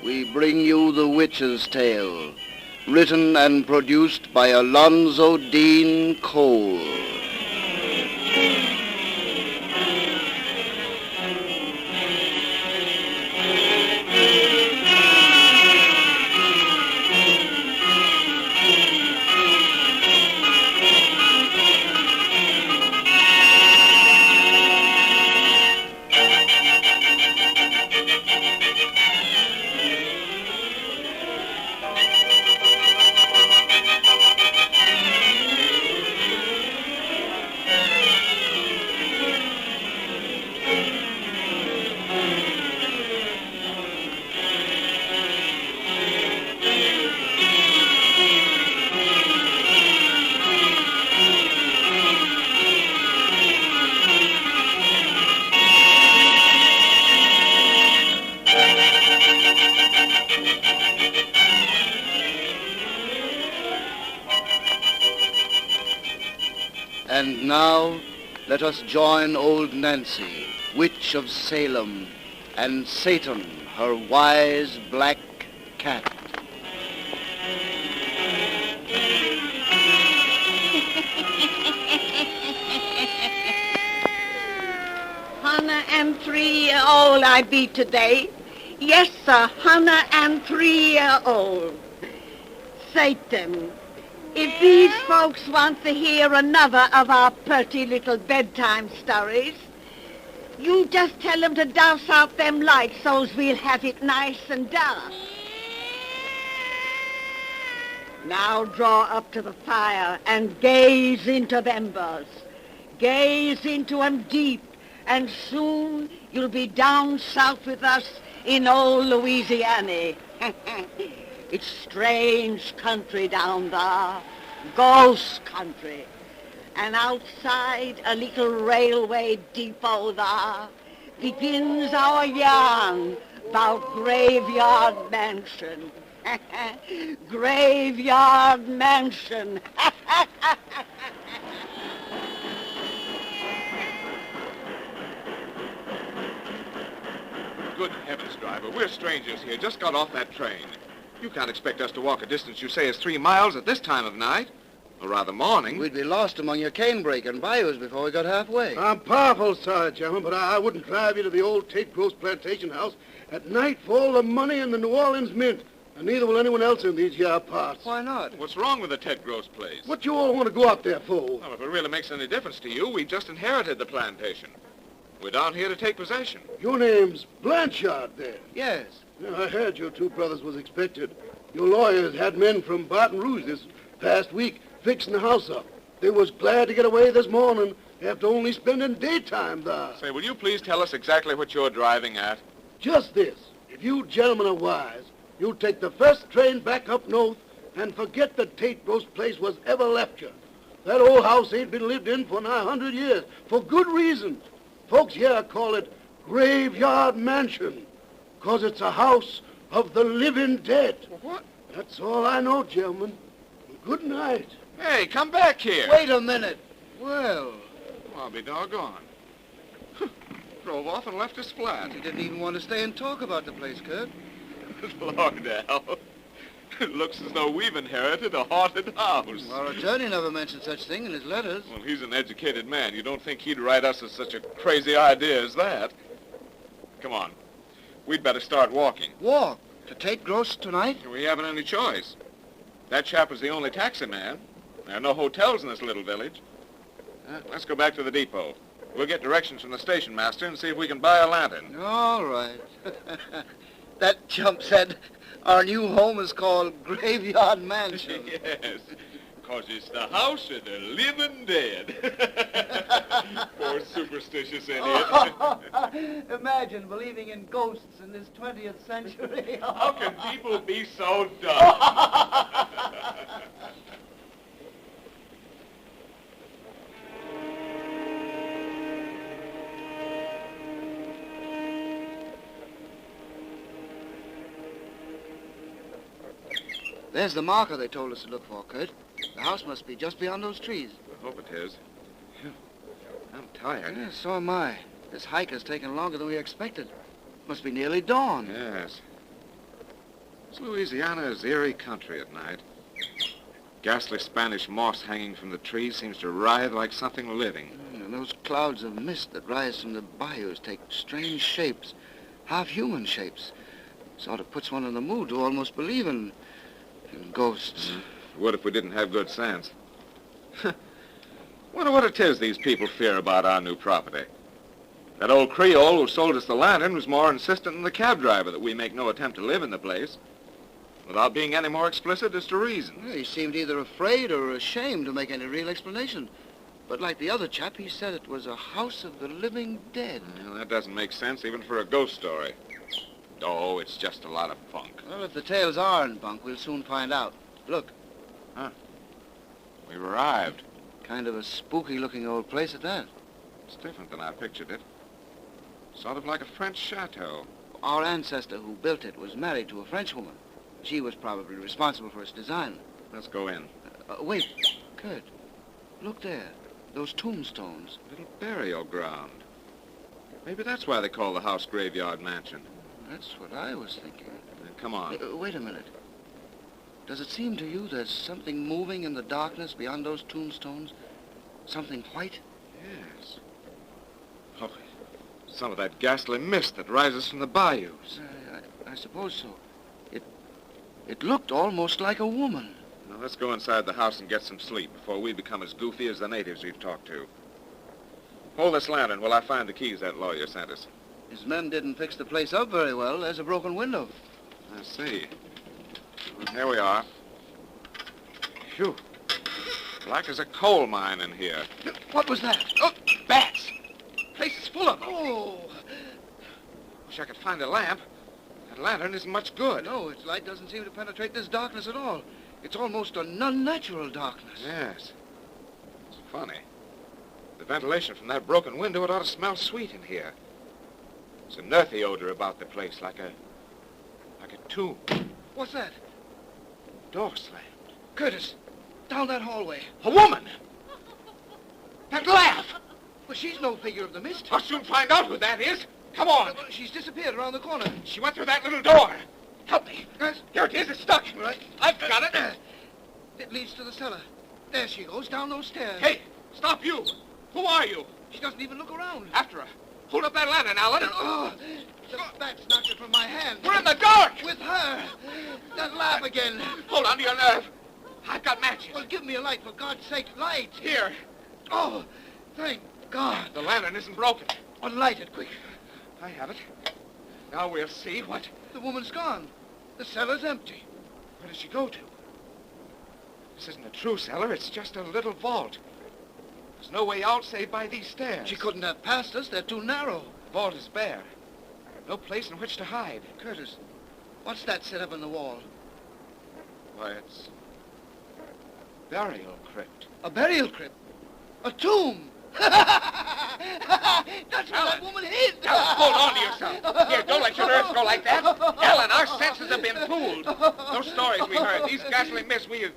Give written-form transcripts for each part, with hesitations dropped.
we bring you The Witch's Tale, written and produced by Alonzo Dean Cole. And now, let us join old Nancy, witch of Salem, and Satan, her wise black cat. $103-year-old I be today. Yes, sir, 103-year-old. Satan. If these folks want to hear another of our pretty little bedtime stories, you just tell them to douse out them lights so's we'll have it nice and dark. Now draw up to the fire and gaze into them embers. Gaze into 'em deep, and soon you'll be down south with us in old Louisiana. It's strange country down there, ghost country. And outside a little railway depot there begins our yarn about Graveyard Mansion. Graveyard Mansion. Good heavens, driver, we're strangers here, just got off that train. You can't expect us to walk a distance you say is 3 miles at this time of night. Or rather morning. We'd be lost among your canebrake and bayous before we got halfway. I'm powerful sorry, gentlemen, but I wouldn't drive you to the old Tate Gross plantation house at night for all the money in the New Orleans Mint. And neither will anyone else in these here parts. Why not? What's wrong with the Ted Gross place? What you all want to go out there for? Well, if it really makes any difference to you, we just inherited the plantation. We're down here to take possession. Your name's Blanchard, then? Yes. Yeah, I heard your two brothers was expected. Your lawyers had men from Baton Rouge this past week fixing the house up. They was glad to get away this morning after only spending daytime there. Say, will you please tell us exactly what you're driving at? Just this. If you gentlemen are wise, you'll take the first train back up north and forget that Tate Gross place was ever left you. That old house ain't been lived in for nigh 100 years, for good reasons. Folks here call it Graveyard Mansion, 'cause it's a house of the living dead. What? That's all I know, gentlemen. Good night. Hey, come back here. Wait a minute. Well, I'll be doggone. Drove off and left us flat. he didn't even want to stay and talk about the place, Kurt. Lord, Al. It looks as though we've inherited a haunted house. Our attorney never mentioned such thing in his letters. Well, he's an educated man. You don't think he'd write us as such a crazy idea as that? Come on. We'd better start walking. Walk? To Tate Gross tonight? We haven't any choice. That chap is the only taxi man. There are no hotels in this little village. Let's go back to the depot. We'll get directions from the station master and see if we can buy a lantern. All right. That chump said our new home is called Graveyard Mansion. Yes, because it's the house of the living dead. Poor superstitious idiot. Imagine believing in ghosts in this 20th century. How can people be so dumb? There's the marker they told us to look for, Kurt. The house must be just beyond those trees. I hope it is. I'm tired. Yeah, so am I. This hike has taken longer than we expected. Must be nearly dawn. Yes. Louisiana is eerie country at night. Ghastly Spanish moss hanging from the trees seems to writhe like something living. And those clouds of mist that rise from the bayous take strange shapes, half-human shapes. Sort of puts one in the mood to almost believe in ghosts. Would if we didn't have good sense. Wonder what it is these people fear about our new property. That old Creole who sold us the lantern was more insistent than the cab driver that we make no attempt to live in the place, without being any more explicit as to reasons. Well, he seemed either afraid or ashamed to make any real explanation. But like the other chap, he said it was a house of the living dead. Well, that doesn't make sense even for a ghost story. Oh, it's just a lot of bunk. Well, if the tales aren't bunk, we'll soon find out. Look, We've arrived. kind of a spooky-looking old place at that. It's different than I pictured it. Sort of like a French chateau. Our ancestor who built it was married to a Frenchwoman. She was probably responsible for its design. Let's go in. Wait, Kurt. Look there. Those tombstones. Little burial ground. Maybe that's why they call the house Graveyard Mansion. That's what I was thinking. Come on. Wait a minute. Does it seem to you there's something moving in the darkness beyond those tombstones? Something white? Yes. Oh, some of that ghastly mist that rises from the bayous. I suppose so. It looked almost like a woman. Now, let's go inside the house and get some sleep before we become as goofy as the natives we've talked to. Hold this lantern while I find the keys that lawyer sent us. His men didn't fix the place up very well. There's a broken window. I see. Here we are. Phew. Black as a coal mine in here. What was that? Oh, bats! Place is full of them. Oh! Wish I could find a lamp. That lantern isn't much good. No, its light doesn't seem to penetrate this darkness at all. It's almost an unnatural darkness. Yes. It's funny. The ventilation from that broken window, it ought to smell sweet in here. There's an earthy odor about the place, like a tomb. What's that? Door slammed. Curtis, down that hallway. A woman! That laugh! Well, she's no figure of the mist. I'll soon find out who that is. Come on. She's disappeared around the corner. She went through that little door. Help me. Yes? Here it is. It's stuck. Right. I've got it. It leads to the cellar. There she goes, down those stairs. Hey, stop you. Who are you? She doesn't even look around. After her. Hold up that lantern, Alan. Oh, the bats knocked it from my hand. We're in the dark. With her. That laugh again. Hold on to your nerve. I've got matches. Well, give me a light, for God's sake. Light. Here. Oh, thank God. The lantern isn't broken. Unlight it, quick. I have it. Now we'll see what... The woman's gone. The cellar's empty. Where did she go to? This isn't a true cellar. It's just a little vault. There's no way out save by these stairs. She couldn't have passed us. They're too narrow. The vault is bare. No place in which to hide. Curtis, what's that set up in the wall? Why, it's... burial crypt. A burial crypt. A tomb. That's where that woman hid. Ellen, hold on to yourself. Here, don't let your nerves go like that. Ellen, our senses have been fooled. Those stories we heard, these ghastly myths we've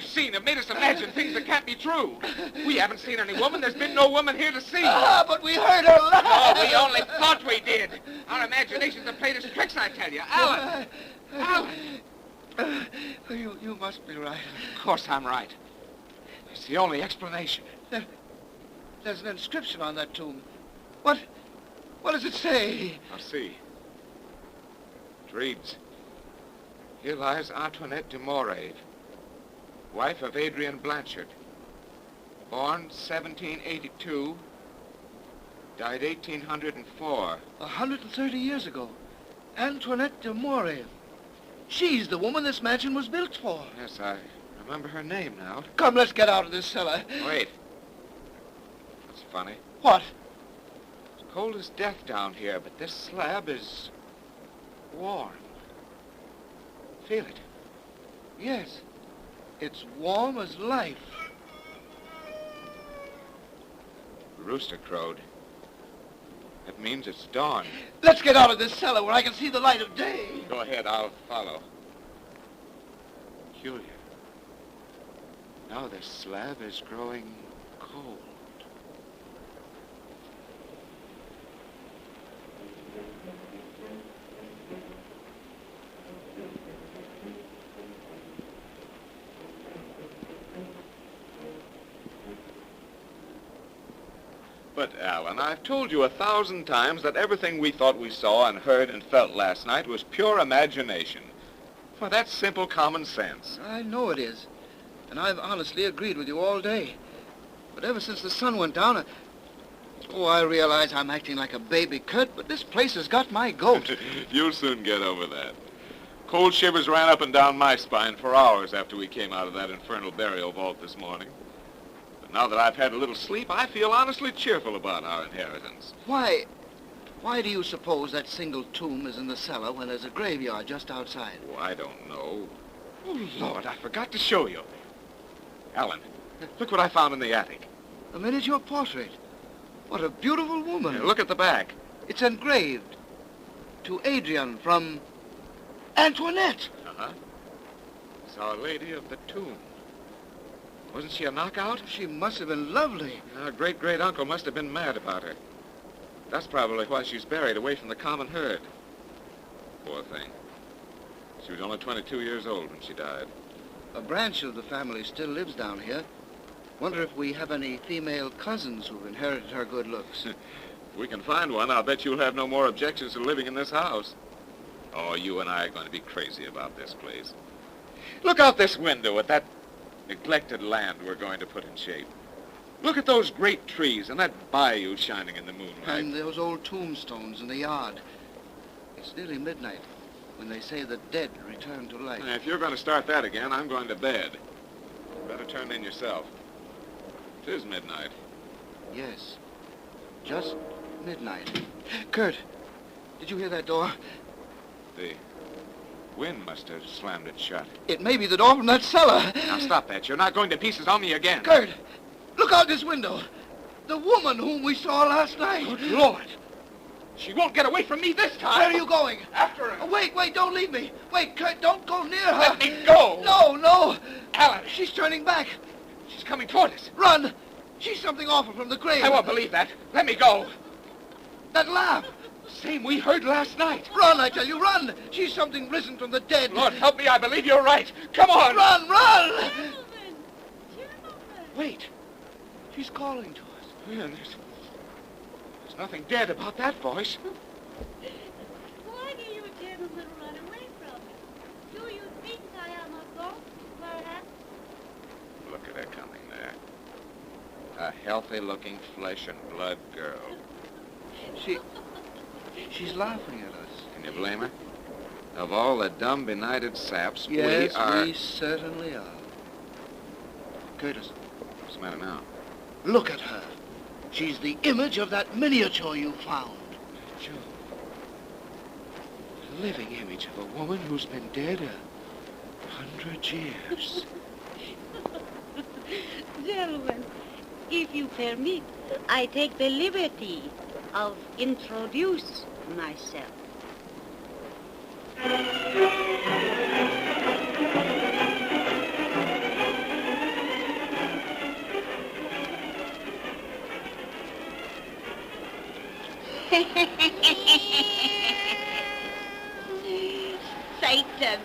seen have made us imagine things that can't be true. We haven't seen any woman. There's been no woman here to see. But we heard her laugh. No, we only thought we did. Our imaginations have played us tricks, I tell you. Alan! Alan! You must be right. Of course I'm right. It's the only explanation. There's an inscription on that tomb. What does it say? I'll see. It reads, "Here lies Antoinette de Morave, wife of Adrian Blanchard, born 1782, died 1804. 130 years ago. Antoinette de Morave. She's the woman this mansion was built for. Yes, I remember her name now. Come, let's get out of this cellar. Wait. That's funny. What? It's cold as death down here, but this slab is warm. Feel it. Yes. It's warm as life. The rooster crowed. That means it's dawn. Let's get out of this cellar where I can see the light of day. Go ahead, I'll follow. Peculiar. Now this slab is growing cold. But, Alan, I've told you 1,000 times that everything we thought we saw and heard and felt last night was pure imagination. Well, that's simple common sense. I know it is. And I've honestly agreed with you all day. But ever since the sun went down, I realize I'm acting like a baby, Kurt, but this place has got my goat. You'll soon get over that. Cold shivers ran up and down my spine for hours after we came out of that infernal burial vault this morning. But now that I've had a little sleep, I feel honestly cheerful about our inheritance. Why do you suppose that single tomb is in the cellar when there's a graveyard just outside? Oh, I don't know. Oh, Lord, I forgot to show you. Alan, look what I found in the attic. A miniature portrait. What a beautiful woman. Here, look at the back. It's engraved. To Adrian from Antoinette. Uh-huh. It's Our Lady of the Tomb. Wasn't she a knockout? She must have been lovely. Our great-great-uncle must have been mad about her. That's probably why she's buried away from the common herd. Poor thing. She was only 22 years old when she died. A branch of the family still lives down here. Wonder if we have any female cousins who've inherited her good looks. If we can find one, I'll bet you'll have no more objections to living in this house. Oh, you and I are going to be crazy about this place. Look out this window at that neglected land we're going to put in shape. Look at those great trees and that bayou shining in the moonlight. And those old tombstones in the yard. It's nearly midnight when they say the dead return to life. If you're going to start that again, I'm going to bed. Better turn in yourself. It is midnight. Yes, just midnight. Kurt, did you hear that door? The wind must have slammed it shut. It may be the door from that cellar. Now stop that. You're not going to pieces on me again. Kurt, look out this window. The woman whom we saw last night. Good Lord. She won't get away from me this time. Where are you going? After her. Oh, wait, don't leave me. Wait, Kurt, don't go near her. Let me go. No. Alan, She's turning back. she's coming toward us. Run. She's something awful from the grave. I won't believe that. Let me go. That laugh. Same we heard last night. Run, I tell you, run. She's something risen from the dead. Lord, help me. I believe you're right. Come on. Run. Gentlemen! Wait. She's calling to us. Yeah, there's nothing dead about that voice. Why do you gentlemen run away from me? Do you think I am a ghost, perhaps? Look at her coming there. A healthy-looking flesh and blood girl. She's laughing at us. Can you blame her? Of all the dumb, benighted saps, Yes, we are... we certainly are. Curtis, What's the matter now? look at her. She's the image of that miniature you found. Joe. The living image of a woman who's been dead 100 years. Gentlemen, if you permit, I take the liberty of introduce myself. Satan,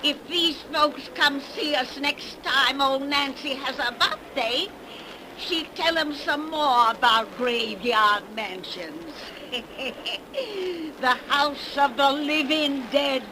if these folks come see us next time old Nancy has a birthday, she'd tell them some more about graveyard mansions. The house of the living dead.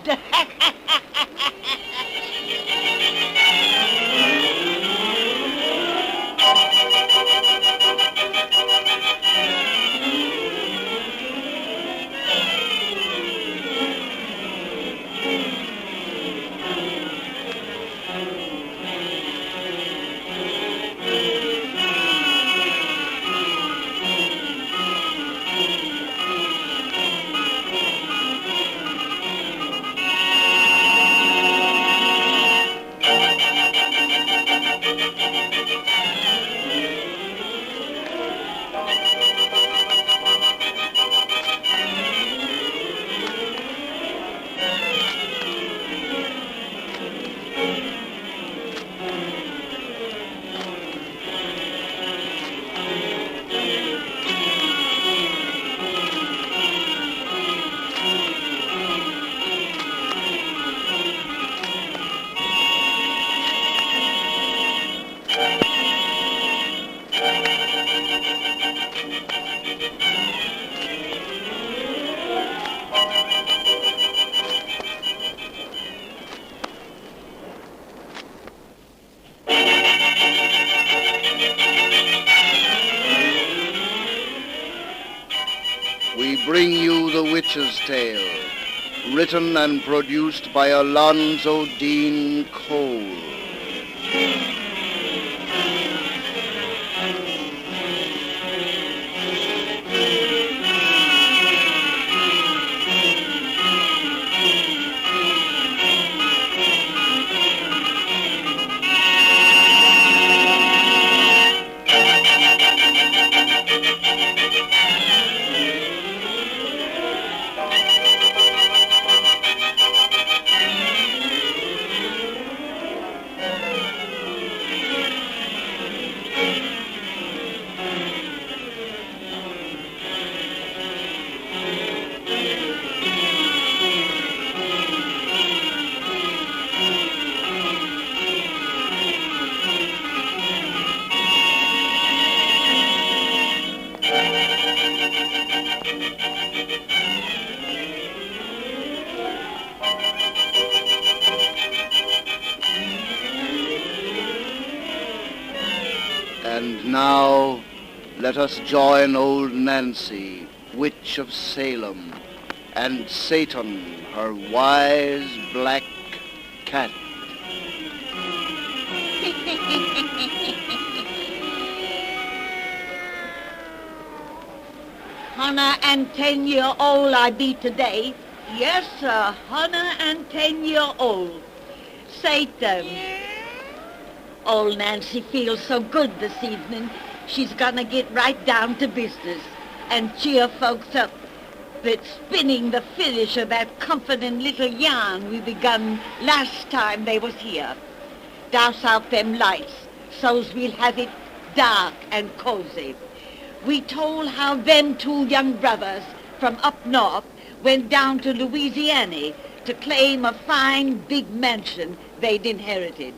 Witch's Tale, written and produced by Alonzo Dean Cole. And now, let us join old Nancy, Witch of Salem, and Satan, her wise black cat. Hunna and 10-year-old I be today. Yes, sir, Hunna and 10-year-old. Satan. Old Nancy feels so good this evening. She's gonna get right down to business and cheer folks up. That's spinning the finish of that comforting little yarn we begun last time they was here. Douse out them lights so's we'll have it dark and cozy. We told how them two young brothers from up north went down to Louisiana to claim a fine big mansion they'd inherited,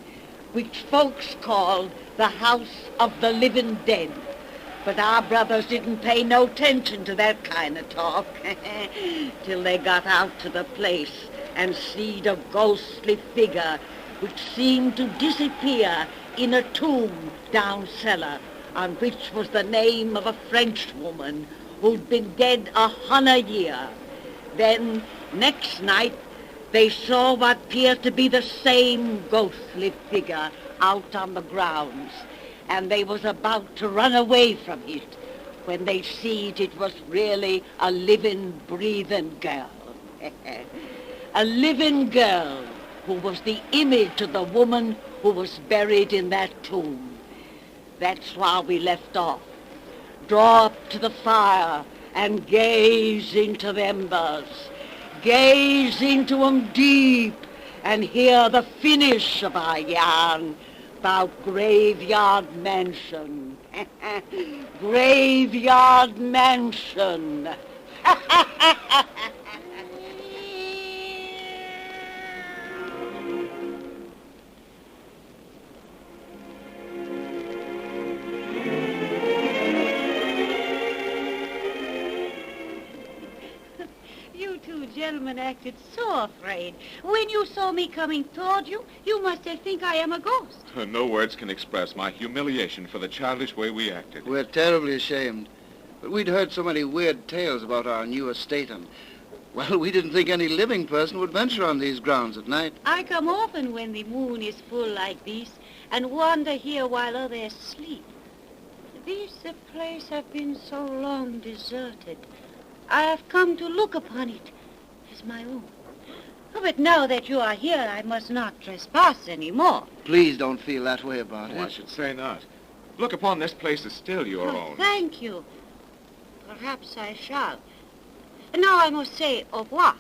which folks called the House of the Living Dead. But our brothers didn't pay no attention to that kind of talk till they got out to the place and seed a ghostly figure which seemed to disappear in a tomb down cellar, on which was the name of a French woman who'd been dead 100 years. Then, next night, they saw what appeared to be the same ghostly figure out on the grounds, and they was about to run away from it when they seed it was really a living, breathing girl. A living girl who was the image of the woman who was buried in that tomb. That's why we left off. Draw up to the fire and gaze into the embers. Gaze into 'em deep and hear the finish of our yarn about Graveyard Mansion. Graveyard Mansion. Gentlemen acted so afraid. When you saw me coming toward you, you must have think I am a ghost. No words can express my humiliation for the childish way we acted. We're terribly ashamed. But we'd heard so many weird tales about our new estate, and, well, we didn't think any living person would venture on these grounds at night. I come often when the moon is full like this and wander here while others sleep. This place have been so long deserted. I have come to look upon it as my own. Oh, but now that you are here, I must not trespass any more. Please don't feel that way about Oh, I it. should say not. Look upon this place as still your own. Thank you. Perhaps I shall. And now I must say au revoir.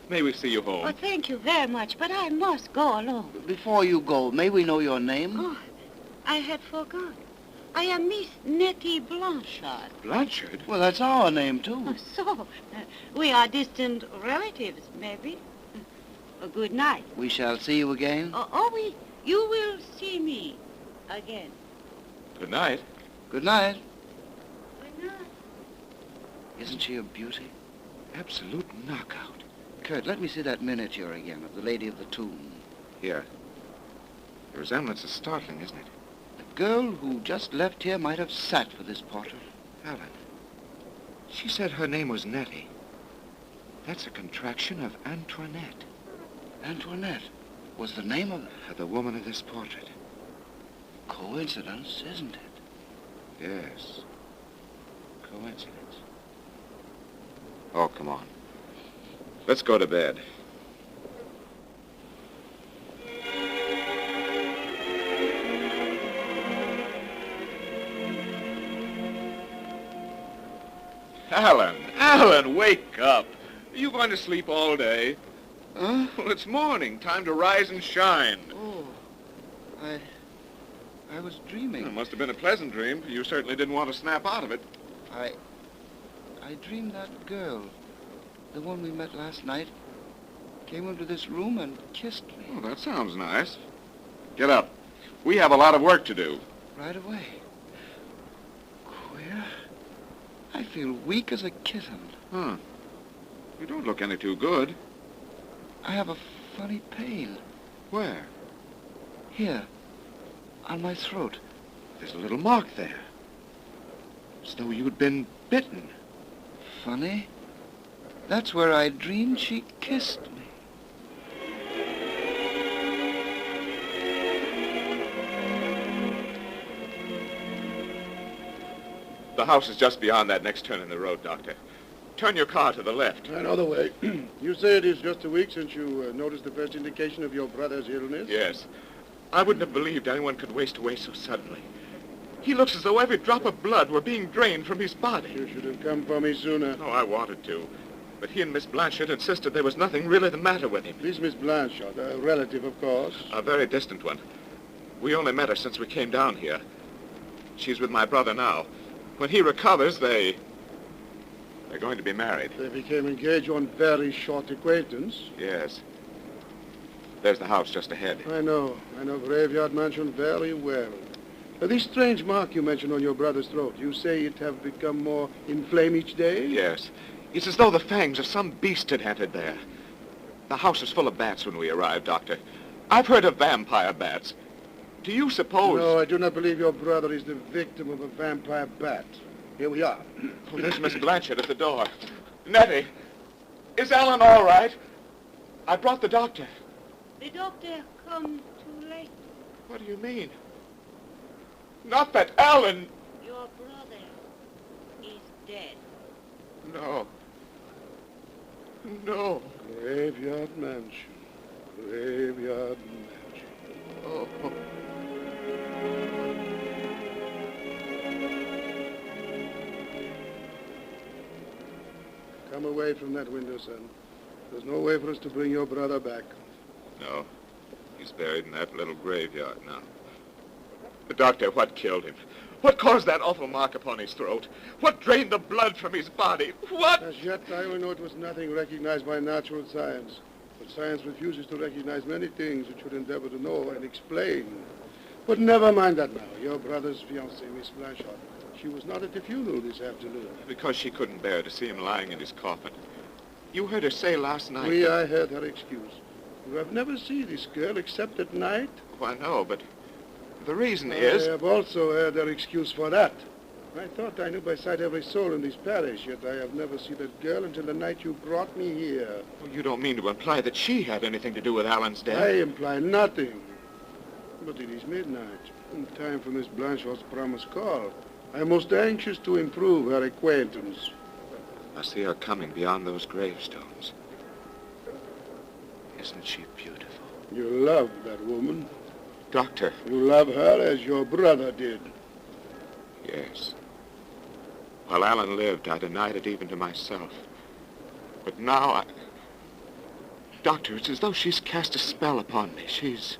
May we see you home? Oh, thank you very much, but I must go alone. Before you go, may we know your name? Oh, I had forgot. I am Miss Nettie Blanchard. Blanchard? Well, that's our name, too. Oh, so, we are distant relatives, maybe. Good night. We shall see you again? You will see me again. Good night. Good night. Good night. Isn't she a beauty? Absolute knockout. Kurt, let me see that miniature again of the Lady of the Tomb. Here. The resemblance is startling, isn't it? The girl who just left here might have sat for this portrait. Alan. She said her name was Nettie. That's a contraction of Antoinette. Antoinette was the name of The woman of this portrait. coincidence, isn't it? Yes. Coincidence. Oh, come on. Let's go to bed. Alan, wake up. Are you going to sleep all day? Huh? Well, it's morning. Time to rise and shine. Oh, I was dreaming. It must have been a pleasant dream. You certainly didn't want to snap out of it. I dreamed that girl, the one we met last night, came into this room and kissed me Oh, that sounds nice. Get up. We have a lot of work to do. right away. Queer. I feel weak as a kitten. Huh. You don't look any too good. I have a funny pain. Where? Here, on my throat. There's a little mark there. As though you'd been bitten. Funny. That's where I dreamed she kissed me. The house is just beyond that next turn in the road, Doctor. Turn your car to the left. Another way. You say it is just a week since you noticed the first indication of your brother's illness? Yes. I wouldn't have believed anyone could waste away so suddenly. He looks as though every drop of blood were being drained from his body. You should have come for me sooner. Oh, I wanted to. But he and Miss Blanchard insisted there was nothing really the matter with him. This Miss Blanchard, a relative, of course. A very distant one. We only met her since we came down here. She's with my brother now. When he recovers, they're going to be married. They became engaged on very short acquaintance. Yes. There's the house just ahead. I know Graveyard Mansion very well. This strange mark you mentioned on your brother's throat, you say it have become more inflamed each day? Yes. It's as though the fangs of some beast had entered there. The house was full of bats when we arrived, Doctor. I've heard of vampire bats. Do you suppose... No, I do not believe your brother is the victim of a vampire bat. Here we are. Oh, there's Miss Blanchard at the door. Nettie, is Alan all right? I brought the doctor. The doctor come too late. What do you mean? Not that Alan... Your brother is dead. No. No. Graveyard Mansion. Graveyard Mansion. Oh. Come away from that window, son. There's no way for us to bring your brother back. No. He's buried in that little graveyard now. But, Doctor, what killed him? What caused that awful mark upon his throat? What drained the blood from his body? What? As yet, I only know it was nothing recognized by natural science. But science refuses to recognize many things it should endeavor to know and explain. But never mind that now. Your brother's fiancée, Miss Blanchard, she was not at the funeral this afternoon. Because she couldn't bear to see him lying in his coffin. You heard her say last night... Oui, I heard her excuse. You have never seen this girl except at night? Oh, I know, but the reason I is... have also heard her excuse for that. I thought I knew by sight every soul in this parish, yet I have never seen that girl until the night you brought me here. Well, you don't mean to imply that she had anything to do with Alan's death? I imply nothing. But it is midnight, and time for Miss Blanchard's promised call. I am most anxious to improve her acquaintance. I see her coming beyond those gravestones. Isn't she beautiful? You love that woman. Doctor. You love her as your brother did. Yes. While Alan lived, I denied it even to myself. But now Doctor, it's as though she's cast a spell upon me. She's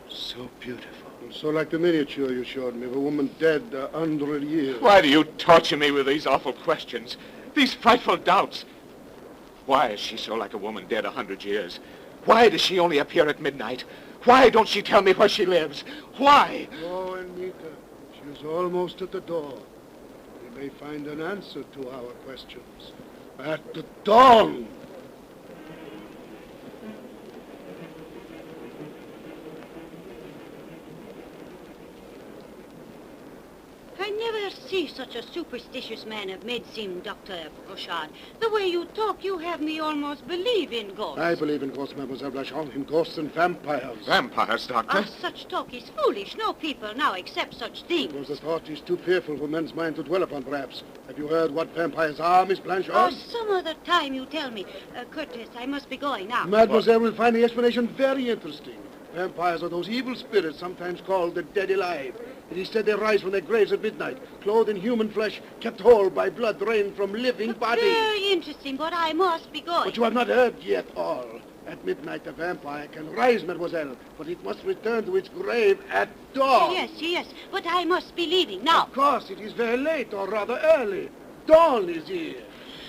so beautiful. So like the miniature you showed me of a woman dead 100 years. Why do you torture me with these awful questions? These frightful doubts? Why is she so like a woman dead 100 years? Why does she only appear at midnight? Why don't she tell me where she lives? Why? Oh, Anita, she is almost at the door. We may find an answer to our questions. At the dawn! I never see such a superstitious man of medicine, Dr. Brochard. The way you talk, you have me almost believe in ghosts. I believe in ghosts, Mademoiselle Blanchard, in ghosts and vampires. Vampires, Doctor. Such talk is foolish. No people now accept such things. Because the thought is too fearful for men's mind to dwell upon, perhaps. Have you heard what vampires are, Miss Blanchard? Some other time you tell me. Curtis, I must be going now. Mademoiselle will find the explanation very interesting. Vampires are those evil spirits sometimes called the dead alive. It is said they rise from their graves at midnight, clothed in human flesh, kept whole by blood drained from living bodies. Very interesting, but I must be going. But you have not heard yet all. At midnight, the vampire can rise, mademoiselle, but it must return to its grave at dawn. Yes, but I must be leaving now. Of course, it is very late, or rather early. Dawn is here.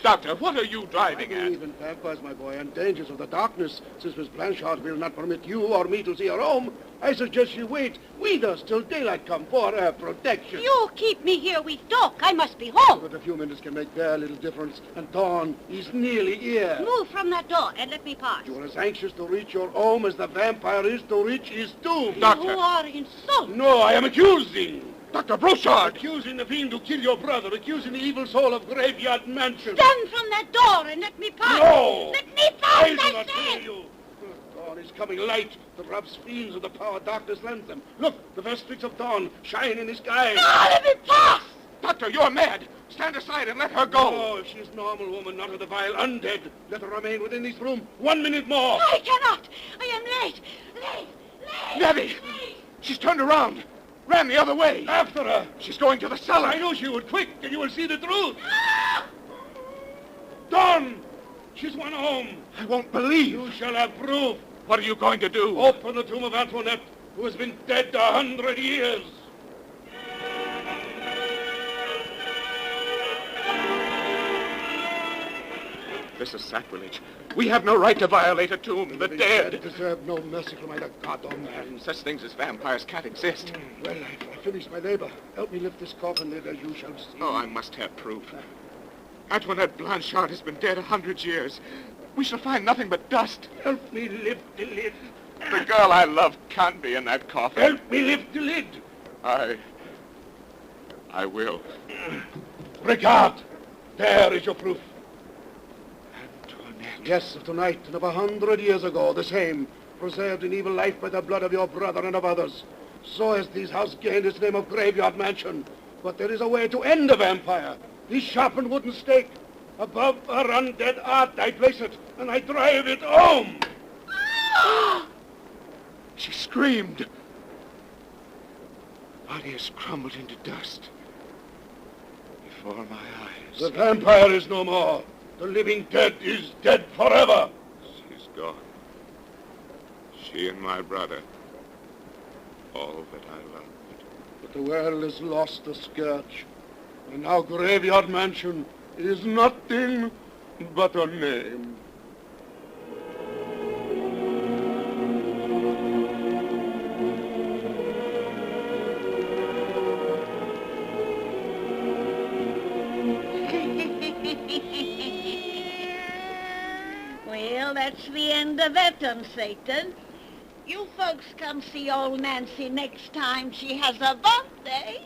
Doctor, what are you I driving at? believe in vampires, my boy, and dangers of the darkness. Since Miss Blanchard will not permit you or me to see her home, I suggest she wait with us till daylight come for her protection. You keep me here with talk. I must be home. But a few minutes can make very little difference, and dawn is nearly here. Move from that door and let me pass. You are as anxious to reach your home as the vampire is to reach his tomb. Doctor. You are insulting. No, I am accusing. Dr. Brochard! Accusing the fiend who killed your brother, accusing the evil soul of Graveyard Mansion. Stand from that door and let me pass. No! Let me pass, I do I not hear said. you. Dawn is coming light. The robs fiends with the power darkness lends them. Look, the first streaks of dawn shine in the sky. No, let me pass. Doctor, you're mad! Stand aside and let her go! Oh, if she is normal woman, not of the vile undead, let her remain within this room 1 minute more. I cannot. I am late. Late. Nettie! She's turned around! Ran the other way! After her. She's going to the cellar! I knew she would. Quick, and you will see the truth. Dawn! She's won home. I won't believe! You shall have proof. What are you going to do? Open the tomb of Antoinette, who has been dead 100 years. This is sacrilege. We have no right to violate a tomb. The dead. Deserve no mercy from either God or man. Such things as vampires can't exist. Well, I finished my labor. Help me lift this coffin lid, as you shall see. Oh, I must have proof. Antoinette Blanchard has been dead 100 years. We shall find nothing but dust. Help me lift the lid. The girl I love can't be in that coffin. Help me lift the lid. I will. Regard. There is your proof. Antoinette. Yes, of tonight and of 100 years ago, the same. Preserved in evil life by the blood of your brother and of others. So has this house gained its name of Graveyard Mansion. But there is a way to end the vampire. This sharpened wooden stake. Above her undead art I place it, and I drive it home. She screamed. Body has crumbled into dust before my eyes. The vampire is no more. The living dead is dead forever. She's gone. She and my brother. All that I loved. But the world has lost the scourge. And now Graveyard Mansion is nothing but a name. Well, that's the end of that, Satan. You folks come see old Nancy next time she has a birthday.